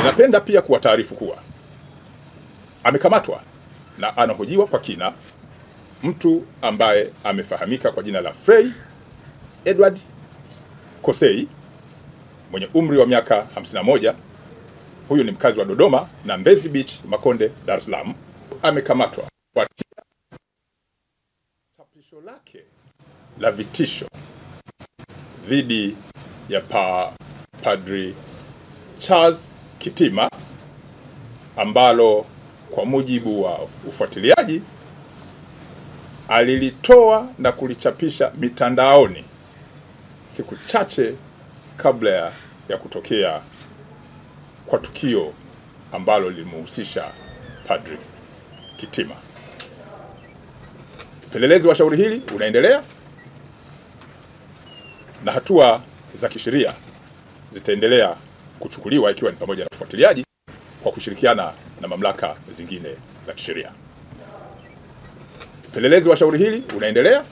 Ninapenda pia kuwataarifu kuwa amekamatwa na anahojiwa kwa kina mtu ambaye amefahamika kwa jina la Frey Edward Kosei mwenye umri wa miaka 51. Huyu ni mkazi wa Dodoma na Mbezi Beach, Makonde, Dar es Salaam. Amekamatwa kwa chapisho lake la vitisho dhidi ya Padri Charles Kitima, ambalo kwa mujibu wa ufuatiliaji alilitoa na kulichapisha mitandaoni siku chache kabla ya kutokea kwa tukio ambalo lilimhusisha Padri Kitima. Upelelezi wa shauri hili unaendelea na hatua za kisheria zitaendelea kuchukuliwa, ikiwa ni pamoja na ufuatiliaji kwa kushirikiana na mamlaka zingine za kisheria. Upelelezi wa shauri hili unaendelea